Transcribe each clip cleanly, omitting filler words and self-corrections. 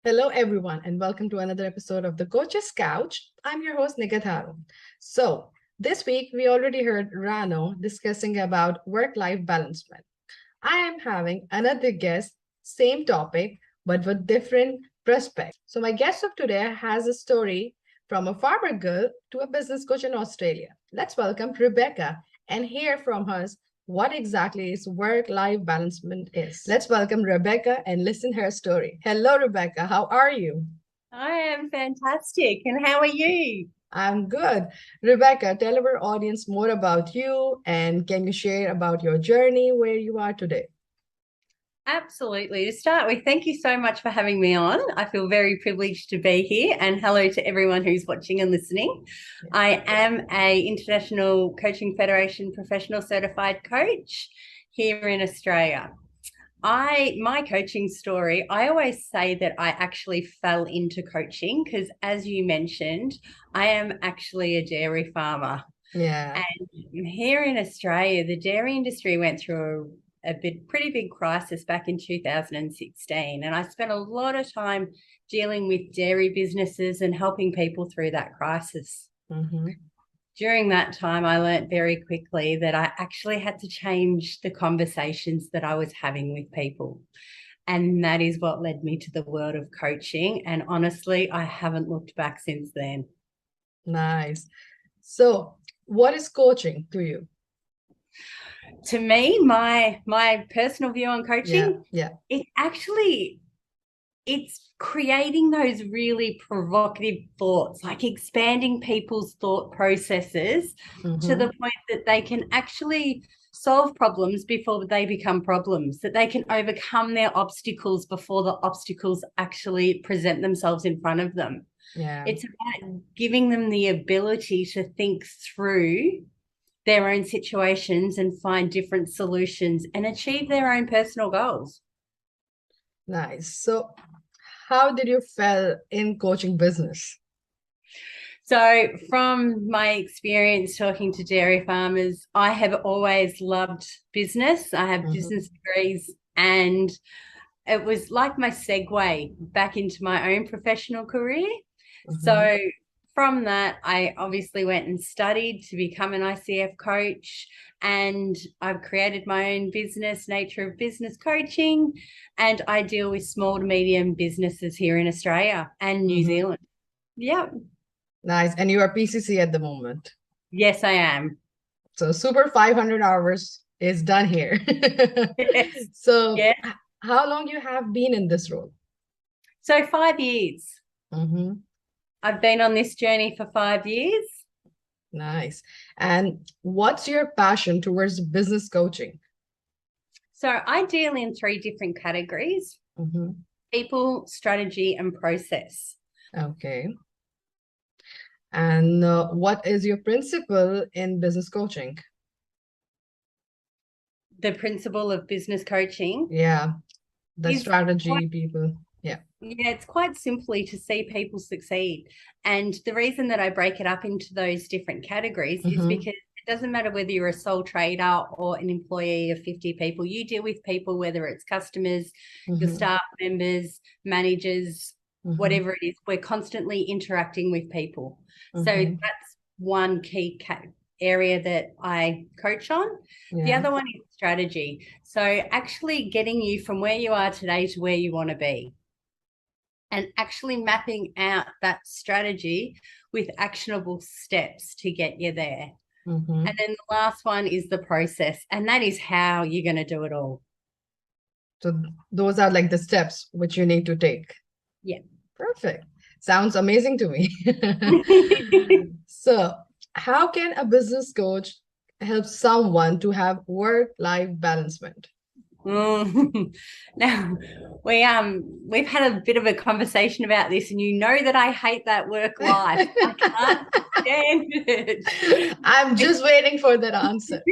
Hello, everyone, and welcome to another episode of The Coach's Couch. I'm your host, Nigatharu. So, this week we already heard Rano discussing about work-life balancement. I am having another guest, same topic, but with different perspectives. So, my guest of today has a story from a farmer girl to a business coach in Australia. Let's welcome Rebecca and hear from her what exactly is work-life balancement is. Let's welcome Rebecca and listen her story. Hello, Rebecca. How are you? I am fantastic. And how are you? I'm good. Rebecca, tell our audience more about you and can you share about your journey where you are today? Absolutely. To start with, thank you so much for having me on. I feel very privileged to be here, and hello to everyone who's watching and listening. I am a International Coaching Federation professional certified coach here in Australia. My coaching story, I always say that I actually fell into coaching because, as you mentioned, I am actually a dairy farmer. Yeah. And here in Australia, the dairy industry went through pretty big crisis back in 2016. And I spent a lot of time dealing with dairy businesses and helping people through that crisis. Mm-hmm. During that time, I learned very quickly that I actually had to change the conversations that I was having with people. And that is what led me to the world of coaching. And honestly, I haven't looked back since then. Nice. So, what is coaching to you? To me, my personal view on Yeah, coaching, yeah. it's creating those really provocative thoughts, like expanding people's thought processes to Mm-hmm. the point that they can actually solve problems before they become problems, that they can overcome their obstacles before the obstacles actually present themselves in front of them. Yeah. It's about giving them the ability to think through their own situations and find different solutions and achieve their own personal goals. Nice. So, how did you fell in coaching business? So, from my experience talking to dairy farmers, I have always loved business. I have Mm-hmm. business degrees, and it was like my segue back into my own professional career. Mm-hmm. So, from that, I obviously went and studied to become an ICF coach, and I've created my own business, Nature of Business Coaching, and I deal with small to medium businesses here in Australia and New Mm-hmm. Zealand. Yeah. Nice. And you are PCC at the moment. Yes, I am. So super 500 hours is done here. Yes. So Yeah. how long you have been in this role? So 5 years. Mm-hmm. I've been on this journey for 5 years. Nice. And what's your passion towards business coaching? So I deal in three different categories: Mm-hmm. people, strategy, and process. Okay. And what is your principle in business coaching? The principle of business coaching Yeah, the is quite, strategy people. Yeah. yeah, it's quite simply to see people succeed. And the reason that I break it up into those different categories is Mm-hmm. because it doesn't matter whether you're a sole trader or an employee of 50 people, you deal with people, whether it's customers, your Mm-hmm. staff members, managers, Mm-hmm. whatever it is, we're constantly interacting with people. So Mm-hmm. that's one key area that I coach on. The Yeah. other one is strategy. So actually getting you from where you are today to where you want to be, and actually mapping out that strategy with actionable steps to get you there. Mm-hmm. And then the last one is the process, and that is how you're going to do it all. So those are like the steps which you need to take. Yeah. Perfect. Sounds amazing to me. So, how can a business coach help someone to have work-life balancement? Mm. Now we've had a bit of a conversation about this, and you know that I hate that work life. I can't stand it. I'm just waiting for that answer.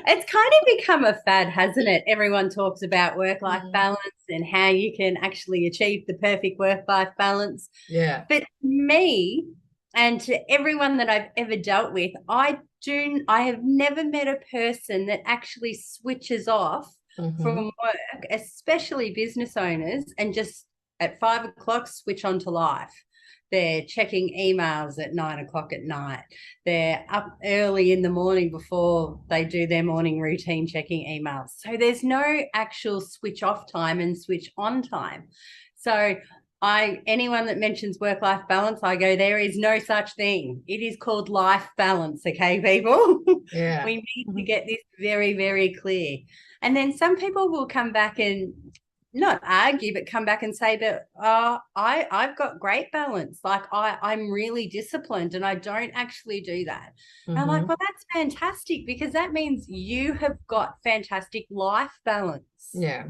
It's kind of become a fad, hasn't it? Everyone talks about work-life Mm, balance and how you can actually achieve the perfect work-life balance. yeah. But me and to everyone that I've ever dealt with, I have never met a person that actually switches off Mm-hmm. from work, especially business owners, and just at 5 o'clock switch on to life. They're checking emails at 9 o'clock at night. They're up early in the morning before they do their morning routine checking emails. So there's no actual switch off time and switch on time. So anyone that mentions work-life balance, I go, there is no such thing. It is called life balance, okay, people? Yeah. We need to Mhm. get this very, very clear. And then some people will come back and not argue, but come back and say, but I've got great balance. Like I'm really disciplined and I don't actually do that. And I'm like, Mhm. well, that's fantastic because that means you have got fantastic life balance. Yeah.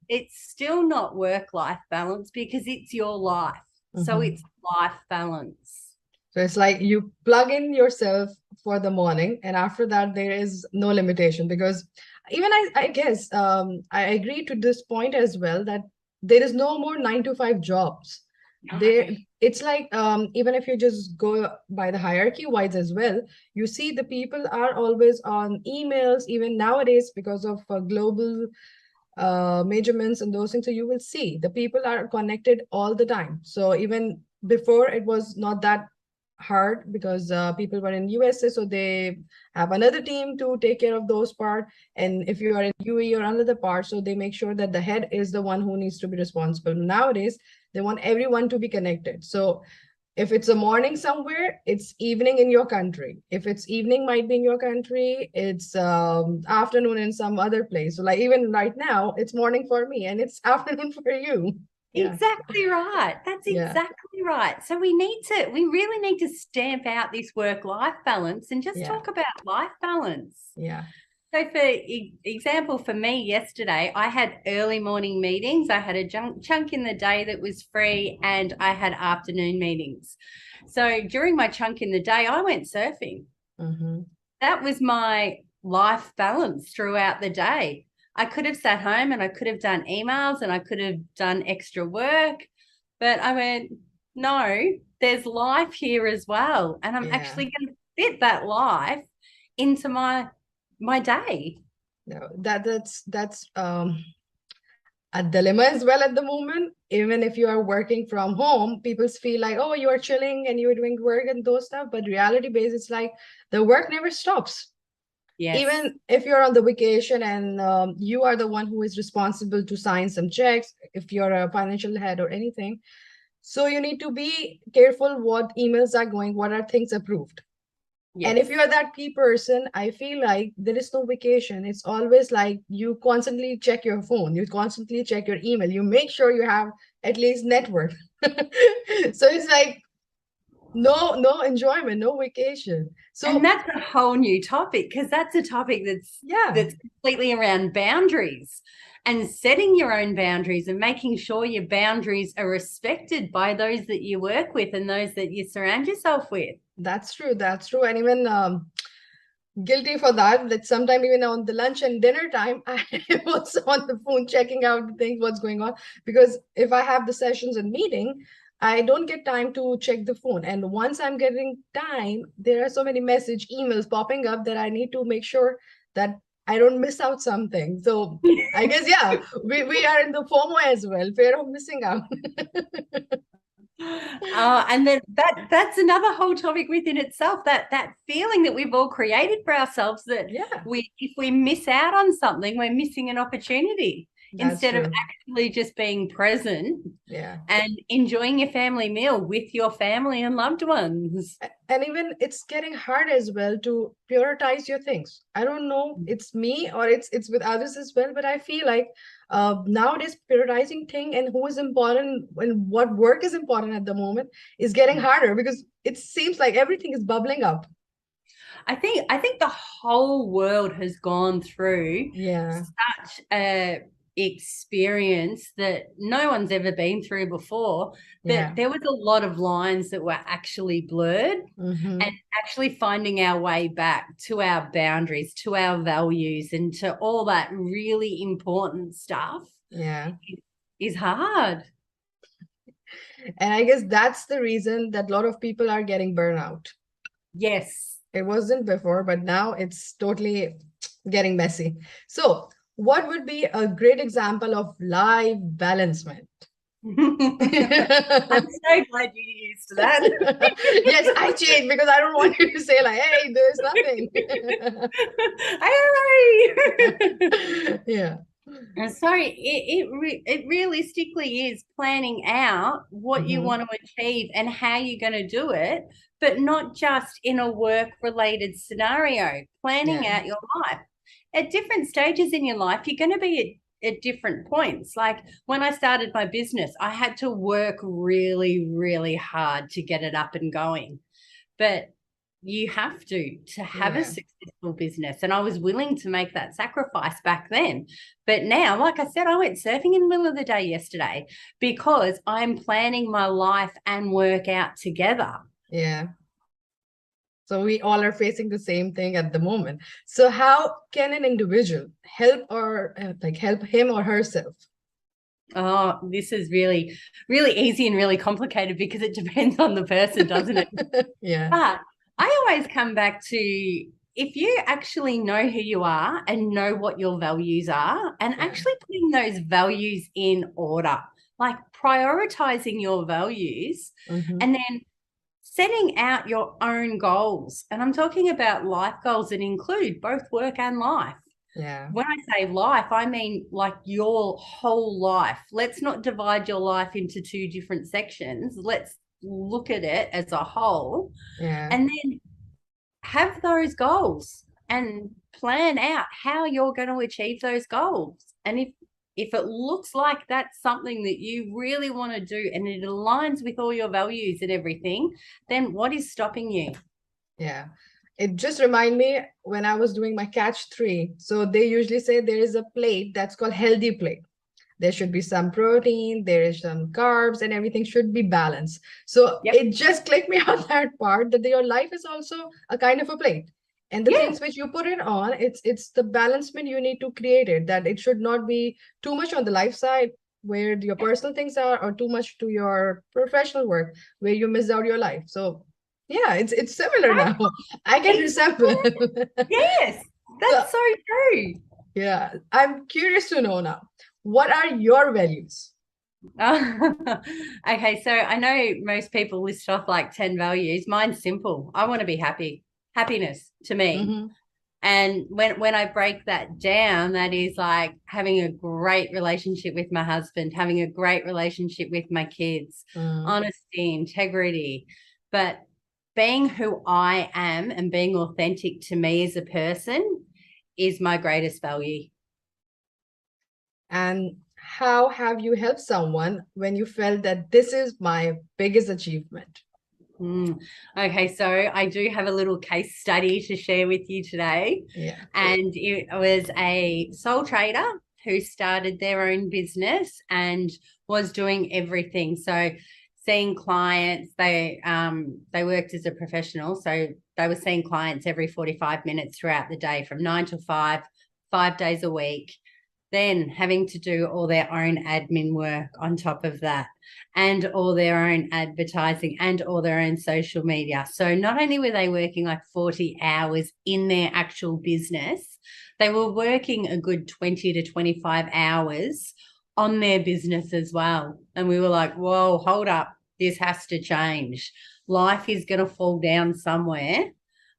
It's still not work-life balance because it's your life. So it's Mhm. life balance. So it's like you plug in yourself for the morning, and after that, there is no limitation because even I guess I agree to this point as well that there is no more 9 to 5 jobs. No. There, it's like even if you just go by the hierarchy wise as well, you see the people are always on emails, even nowadays because of global measurements and those things. So you will see the people are connected all the time. So even before it was not that hard because people were in USA, so they have another team to take care of those part. And if you are in UAE or another part, so they make sure that the head is the one who needs to be responsible. Nowadays, they want everyone to be connected. So if it's a morning somewhere, it's evening in your country. If it's evening might be in your country, it's afternoon in some other place. So like even right now, it's morning for me and it's afternoon for you. Yeah, Exactly right. That's yeah, exactly right. So we really need to stamp out this work-life balance and just yeah, talk about life balance. yeah. So for example, for me yesterday, I had early morning meetings. I had a chunk in the day that was free and I had afternoon meetings. So during my chunk in the day, I went surfing. Mm-hmm. That was my life balance throughout the day. I could have sat home and I could have done emails and I could have done extra work, but I went, no, there's life here as well. And I'm Yeah. actually going to fit that life into my day. No, that's a dilemma as well at the moment. Even if you are working from home, people feel like, oh, you are chilling and you're doing work and those stuff. But reality based, it's like the work never stops. Yes. Even if you're on the vacation and you are the one who is responsible to sign some checks, if you're a financial head or anything, so you need to be careful what emails are going, what are things approved. And if you Yes. are that key person, I feel like there is no vacation. It's always like you constantly check your phone, you constantly check your email, you make sure you have at least network. So it's like no enjoyment, no vacation. And So that's a whole new topic because that's a topic yeah, that's completely around boundaries and setting your own boundaries and making sure your boundaries are respected by those that you work with and those that you surround yourself with. that's true. That's true. And even guilty for that. That sometime even on the lunch and dinner time, I was on the phone checking out the things, what's going on. Because if I have the sessions and meeting, I don't get time to check the phone. And once I'm getting time, there are so many message emails popping up that I need to make sure that I don't miss out something. So I guess yeah, we are in the FOMO as well, fear of missing out. And then that's another whole topic within itself. That feeling that we've all created for ourselves that Yeah, we if we miss out on something, we're missing an opportunity that's instead of true. actually just being present Yeah. and enjoying your family meal with your family and loved ones. And even it's getting hard as well to prioritize your things. I don't know, it's me or it's with others as well, but I feel like nowadays prioritizing thing and who is important and what work is important at the moment is getting harder because it seems like everything is bubbling up. I think the whole world has gone through Yeah, such a experience that no one's ever been through before, that yeah. there was a lot of lines that were actually blurred, and Mm-hmm. actually finding our way back to our boundaries, to our values, and to all that really important stuff Yeah. is hard. And I guess that's the reason that a lot of people are getting burnout. Yes. It wasn't before, but now it's totally getting messy. So, what would be a great example of life balancement? I'm so glad you used that. Yes, I changed because I don't want you to say like, hey, there's nothing. Yeah. So it realistically is planning out what you Hmm. want to achieve and how you're going to do it, but not just in a work related scenario. Planning Yeah. out your life at different stages in your life, you're going to be at different points. Like when I started my business, I had to work really, really hard to get it up and going. But you have to have a Yeah. successful business. And I was willing to make that sacrifice back then. But now, like I said, I went surfing in the middle of the day yesterday because I'm planning my life and work out together. Yeah. So we all are facing the same thing at the moment. So how can an individual help or like help him or herself? Oh, this is really, really easy and really complicated because it depends on the person, doesn't it? Yeah. But I always come back to if you actually know who you are and know what your values are, and Yeah. actually putting those values in order, like prioritizing your values Hmm. and then setting out your own goals. And I'm talking about life goals that include both work and life. Yeah. When I say life, I mean like your whole life. Let's not divide your life into two different sections. Let's look at it as a whole Yeah. and then have those goals and plan out how you're going to achieve those goals. And if it looks like that's something that you really want to do and it aligns with all your values and everything, then what is stopping you? Yeah. It just remind me when I was doing my catch three. So they usually say there is a plate that's called healthy plate. There should be some protein, there is some carbs, and everything should be balanced. So Yep. it just clicked me on that part that your life is also a kind of a plate. And the Yeah. things which you put it on, it's the balancement you need to create it, that it should not be too much on the life side where your personal things are, or too much to your professional work where you miss out your life. So yeah, it's similar now. I can resemble. Yes, So that's so true. yeah, I'm curious to know now, what are your values? Okay, so I know most people list off like 10 values. Mine's simple. I want to be happy. Happiness to me. Mm-hmm. And when I break that down, that is like having a great relationship with my husband, having a great relationship with my kids, Mm. honesty, integrity. But being who I am and being authentic to me as a person is my greatest value. And how have you helped someone when you felt that this is my biggest achievement? Mm. Okay, so I do have a little case study to share with you today. Yeah. And it was a sole trader who started their own business and was doing everything. So seeing clients, they worked as a professional. So they were seeing clients every 45 minutes throughout the day from 9 to 5, 5 days a week, then having to do all their own admin work on top of that and all their own advertising and all their own social media. So not only were they working like 40 hours in their actual business, they were working a good 20 to 25 hours on their business as well. And we were like, whoa, hold up. This has to change. Life is going to fall down somewhere.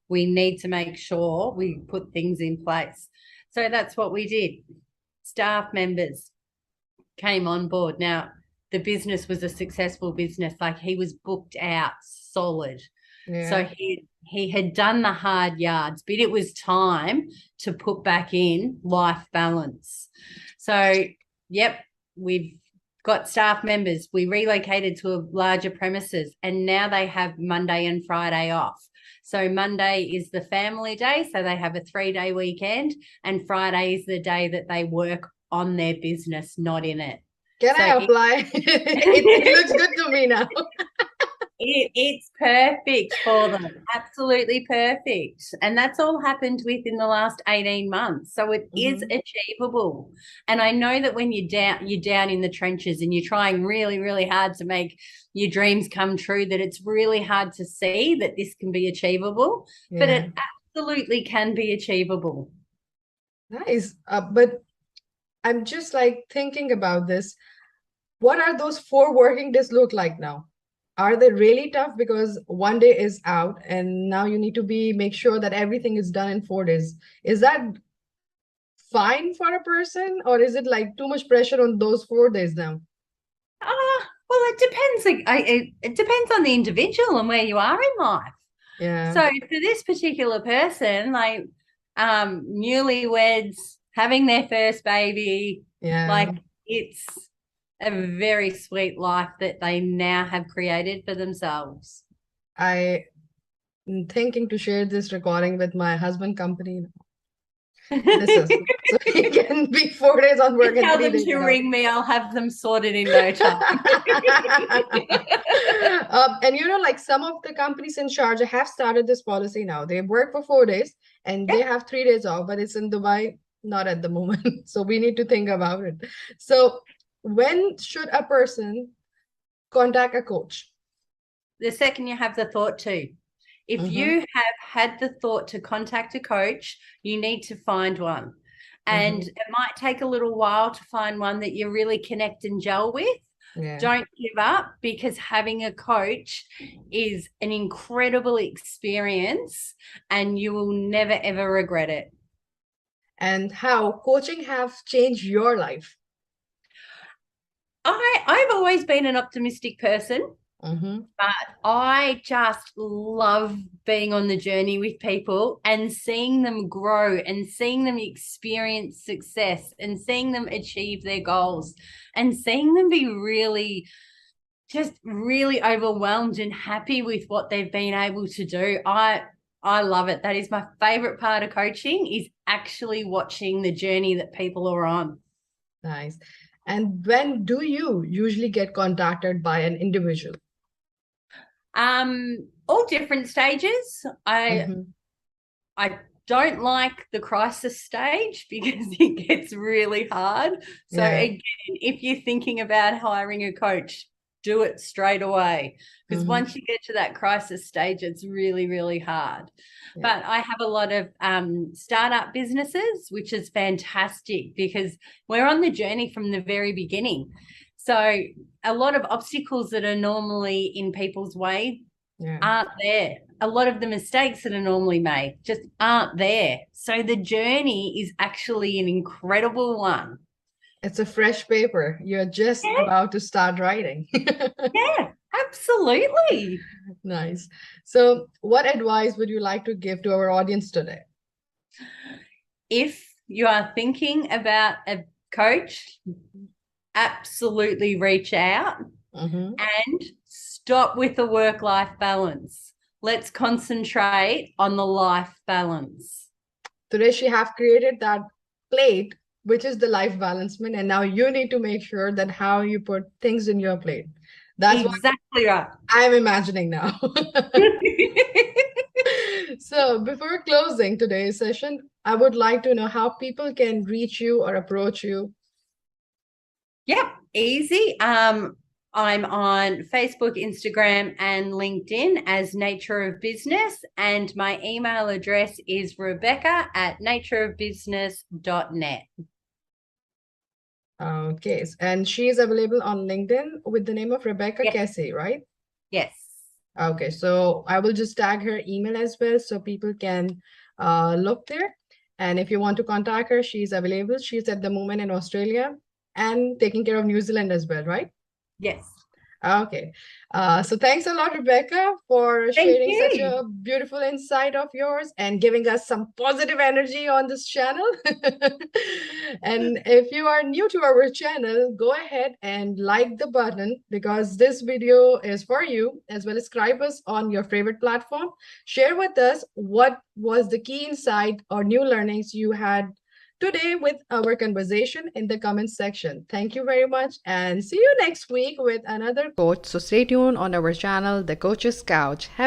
We need to make sure we put things in place. So that's what we did. Staff members came on board. Now, the business was a successful business. Like he was booked out solid. So Yeah. he had done the hard yards, but it was time to put back in life balance. So, yep, we've got staff members. We relocated to a larger premises and now they have Monday and Friday off. So Monday is the family day, so they have a 3-day weekend, and Friday is the day that they work on their business, not in it. Can So I apply? It looks good to me now. it's perfect for them, absolutely perfect. And that's all happened within the last 18 months. So it is Hmm. achievable. And I know that when you're down in the trenches and you're trying really, really hard to make your dreams come true, that it's really hard to see that this can be achievable, but Yeah. it absolutely can be achievable. Nice. But I'm just like thinking about this. What are those 4 working days look like now? Are they really tough? Because one day is out and now you need to make sure that everything is done in 4 days. Is that fine for a person, or is it like too much pressure on those 4 days now? Well, it depends. It depends on the individual and where you are in life. Yeah, So for this particular person, like newlyweds having their first baby, yeah. like it's a very sweet life that they now have created for themselves. I am thinking to share this recording with my husband company. This is so he can be 4 days on work and Tell three them days to out. ring me. I'll have them sorted in no time. And like some of the companies in Sharjah have started this policy now. They work for 4 days and they Yep. have 3 days off, but it's in Dubai, not at the moment. So we need to think about it. So when should a person contact a coach? The second you have the thought to. If Mm-hmm, you have had the thought to contact a coach, you need to find one. And mm-hmm. it might take a little while to find one that you really connect and gel with. Yeah. Don't give up, because having a coach is an incredible experience and you will never ever regret it. And how coaching have changed your life? I've always been an optimistic person. Mm-hmm, But I just love being on the journey with people and seeing them grow and seeing them experience success and seeing them achieve their goals and seeing them be just really overwhelmed and happy with what they've been able to do. I love it. That is my favorite part of coaching, is actually watching the journey that people are on. nice. And when do you usually get contacted by an individual? All different stages. Mm-hmm. I don't like the crisis stage because it gets really hard. So Yeah. again, if you're thinking about hiring a coach, do it straight away, because Mm-hmm. once you get to that crisis stage, it's really, really hard. Yeah. But I have a lot of startup businesses, which is fantastic because we're on the journey from the very beginning. So a lot of obstacles that are normally in people's way Yeah. aren't there. A lot of the mistakes that are normally made just aren't there. So the journey is actually an incredible one. It's a fresh paper. You're just Yeah, about to start writing. yeah, absolutely. Nice. So, what advice would you like to give to our audience today? If you are thinking about a coach, absolutely reach out Mm-hmm. and stop with the work-life balance. Let's concentrate on the life balance. Today, she have created that plate, which is the life balancement, and now you need to make sure that how you put things in your plate. That's what Exactly right. I'm imagining now. So, before closing today's session, I would like to know how people can reach you or approach you. Yep, easy. I'm on Facebook, Instagram, and LinkedIn as Nature of Business, and my email address is rebecca@natureofbusiness.net. Okay, and she is available on LinkedIn with the name of Rebecca Yes, Casey, right? yes, Okay, so I will just tag her email as well so people can look there. And if you want to contact her, she's available. She's at the moment in Australia and taking care of New Zealand as well, right? yes. Okay. So thanks a lot, Rebecca, for Thank sharing such you. a beautiful insight of yours and giving us some positive energy on this channel. And if you are new to our channel, go ahead and like the button because this video is for you, as well as subscribe us on your favorite platform. Share with us what was the key insight or new learnings you had today with our conversation in the comments section. Thank you very much and see you next week with another coach. So stay tuned on our channel, The Coach's Couch. Have